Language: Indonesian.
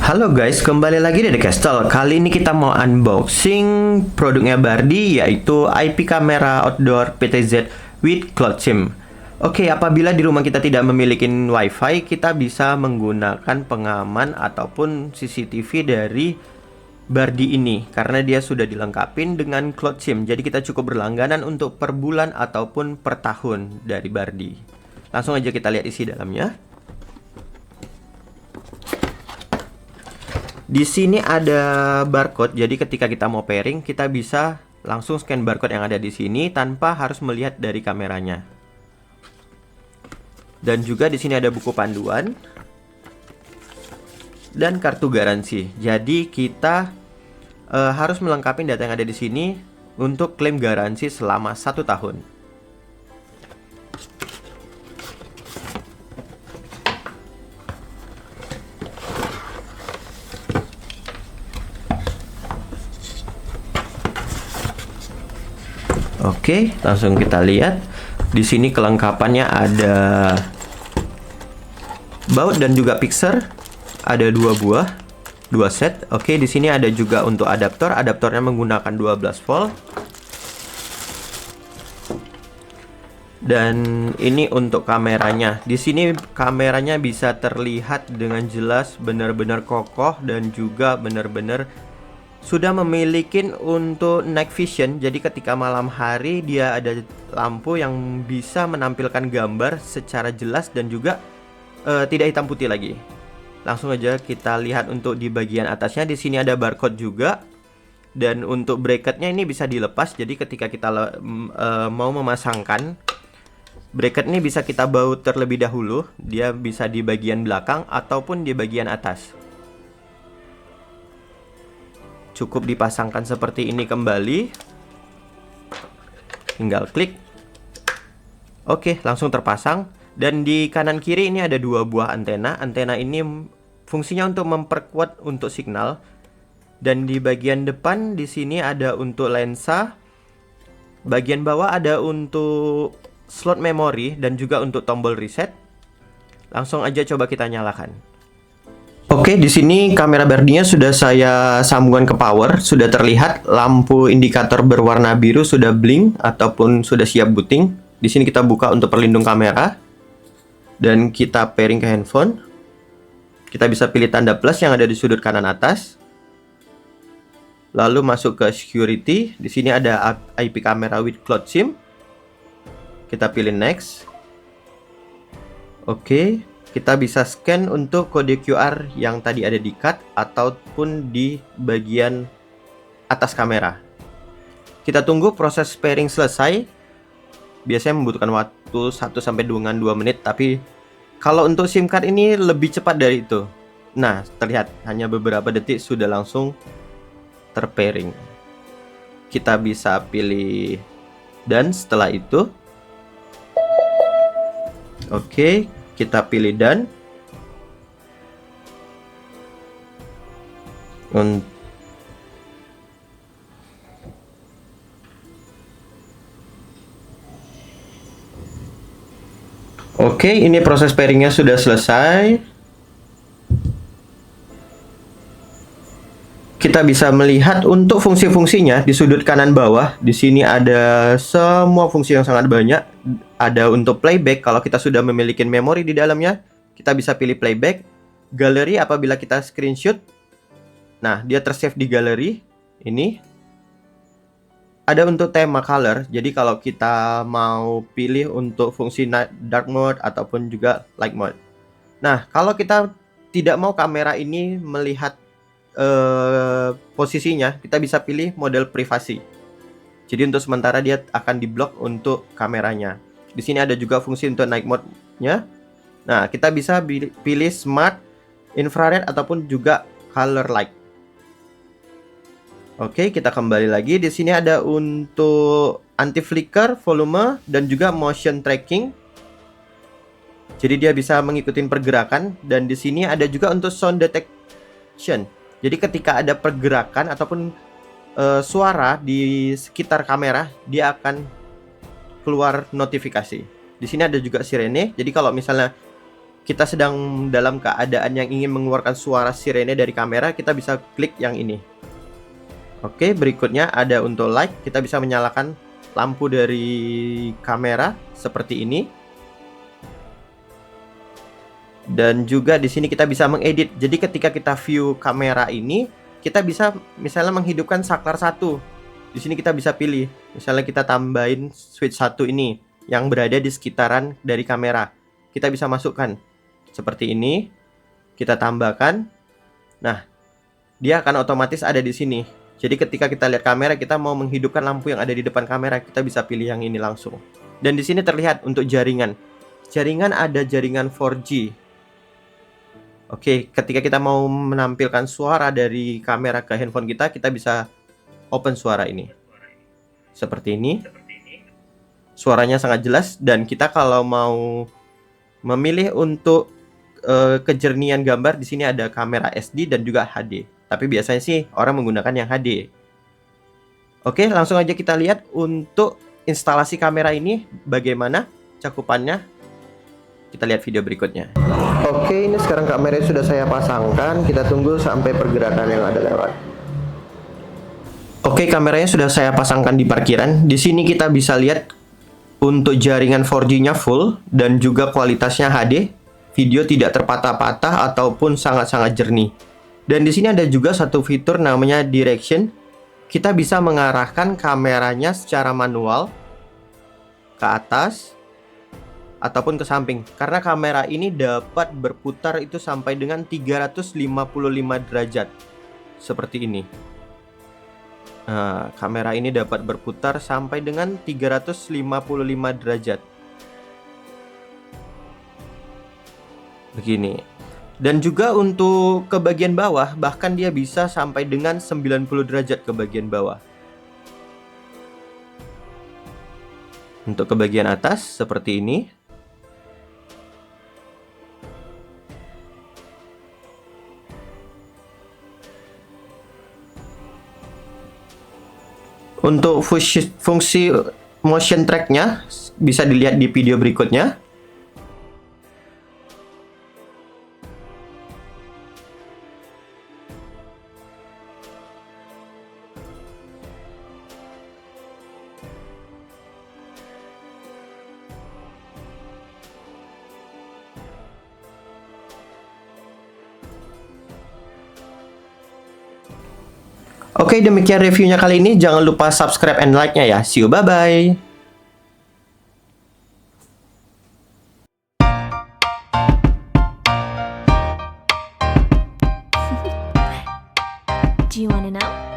Halo guys, kembali lagi di The Castle. Kali ini kita mau unboxing produknya Bardi, yaitu IP kamera outdoor PTZ with Cloud SIM. Oke, apabila di rumah kita tidak memiliki WiFi, kita bisa menggunakan pengaman ataupun CCTV dari Bardi ini, karena dia sudah dilengkapi dengan Cloud SIM. Jadi kita cukup berlangganan untuk per bulan ataupun per tahun dari Bardi. Langsung aja kita lihat isi dalamnya. Di sini ada barcode, jadi ketika kita mau pairing, kita bisa langsung scan barcode yang ada di sini tanpa harus melihat dari kameranya. Dan juga di sini ada buku panduan dan kartu garansi. Jadi kita harus melengkapi data yang ada di sini untuk klaim garansi selama 1 tahun. Oke, langsung kita lihat. Di sini kelengkapannya ada baut dan juga fixer. Ada 2 buah, 2 set. Oke, di sini ada juga untuk adaptor. Adaptornya menggunakan 12 volt. Dan ini untuk kameranya. Di sini kameranya bisa terlihat dengan jelas, benar-benar kokoh dan juga benar-benar sudah memiliki untuk night vision. Jadi ketika malam hari dia ada lampu yang bisa menampilkan gambar secara jelas dan juga tidak hitam putih lagi. Langsung aja kita lihat untuk di bagian atasnya. Di sini ada barcode juga. Dan untuk bracketnya ini bisa dilepas. Jadi ketika kita mau memasangkan bracket ini, bisa kita baut terlebih dahulu. Dia bisa di bagian belakang ataupun di bagian atas. Cukup dipasangkan seperti ini kembali. Tinggal klik. Oke, langsung terpasang. Dan di kanan kiri ini ada 2 buah antena. Antena ini fungsinya untuk memperkuat untuk signal. Dan di bagian depan di sini ada untuk lensa. Bagian bawah ada untuk slot memori dan juga untuk tombol reset. Langsung aja coba kita nyalakan. Oke, di sini kamera Bardi-nya sudah saya sambungkan ke power. Sudah terlihat lampu indikator berwarna biru sudah blink ataupun sudah siap booting. Di sini kita buka untuk pelindung kamera dan kita pairing ke handphone. Kita bisa pilih tanda plus yang ada di sudut kanan atas. Lalu masuk ke security. Di sini ada IP kamera with Cloud SIM. Kita pilih next. Oke. Kita bisa scan untuk kode QR yang tadi ada di card ataupun di bagian atas kamera. Kita tunggu proses pairing selesai. Biasanya membutuhkan waktu 1-2 menit, tapi kalau untuk SIM card ini lebih cepat dari itu. Nah, terlihat hanya beberapa detik sudah langsung terpairing. Kita bisa pilih dan setelah itu oke. Kita pilih dan oke, ini proses pairingnya sudah selesai. Kita bisa melihat untuk fungsi-fungsinya di sudut kanan bawah. Di sini ada semua fungsi yang sangat banyak. Ada untuk playback kalau kita sudah memiliki memori di dalamnya. Kita bisa pilih playback. Galeri apabila kita screenshot. Nah, dia tersave di galeri. Ini. Ada untuk tema color. Jadi kalau kita mau pilih untuk fungsi dark mode ataupun juga light mode. Nah, kalau kita tidak mau kamera ini melihat posisinya, kita bisa pilih model privasi. Jadi untuk sementara dia akan diblok untuk kameranya. Di sini ada juga fungsi untuk night mode-nya. Nah, kita bisa pilih smart, infrared ataupun juga color light. Oke, kita kembali lagi. Di sini ada untuk anti flicker, volume dan juga motion tracking. Jadi dia bisa mengikuti pergerakan dan di sini ada juga untuk sound detection. Jadi ketika ada pergerakan ataupun suara di sekitar kamera, dia akan keluar notifikasi. Di sini ada juga sirene. Jadi kalau misalnya kita sedang dalam keadaan yang ingin mengeluarkan suara sirene dari kamera, kita bisa klik yang ini. Oke, berikutnya ada untuk light, kita bisa menyalakan lampu dari kamera seperti ini. Dan juga di sini kita bisa mengedit. Jadi ketika kita view kamera ini, kita bisa misalnya menghidupkan saklar 1. Di sini kita bisa pilih, misalnya kita tambahin switch 1 ini yang berada di sekitaran dari kamera. Kita bisa masukkan seperti ini, kita tambahkan. Nah, dia akan otomatis ada di sini. Jadi ketika kita lihat kamera, kita mau menghidupkan lampu yang ada di depan kamera, kita bisa pilih yang ini langsung. Dan di sini terlihat untuk jaringan. Jaringan ada jaringan 4G. Oke, ketika kita mau menampilkan suara dari kamera ke handphone kita, kita bisa open suara ini. Seperti ini. Suaranya sangat jelas, dan kita kalau mau memilih untuk kejernihan gambar, di sini ada kamera SD dan juga HD. Tapi biasanya sih orang menggunakan yang HD. Oke, langsung aja kita lihat untuk instalasi kamera ini bagaimana cakupannya. Kita lihat video berikutnya. Oke, ini sekarang kameranya sudah saya pasangkan. Kita tunggu sampai pergerakan yang ada lewat. Oke, kameranya sudah saya pasangkan di parkiran. Di sini kita bisa lihat untuk jaringan 4G-nya full dan juga kualitasnya HD. Video tidak terpatah-patah ataupun sangat-sangat jernih. Dan di sini ada juga satu fitur namanya direction. Kita bisa mengarahkan kameranya secara manual ke atas ataupun ke samping. Karena kamera ini dapat berputar itu sampai dengan 355 derajat. Seperti ini. Nah, kamera ini dapat berputar sampai dengan 355 derajat. Begini. Dan juga untuk ke bagian bawah, bahkan dia bisa sampai dengan 90 derajat ke bagian bawah. Untuk ke bagian atas seperti ini. Untuk fungsi motion track-nya bisa dilihat di video berikutnya. Oke, demikian reviewnya kali ini. Jangan lupa subscribe and like-nya ya. See you, bye-bye. Do you want to know?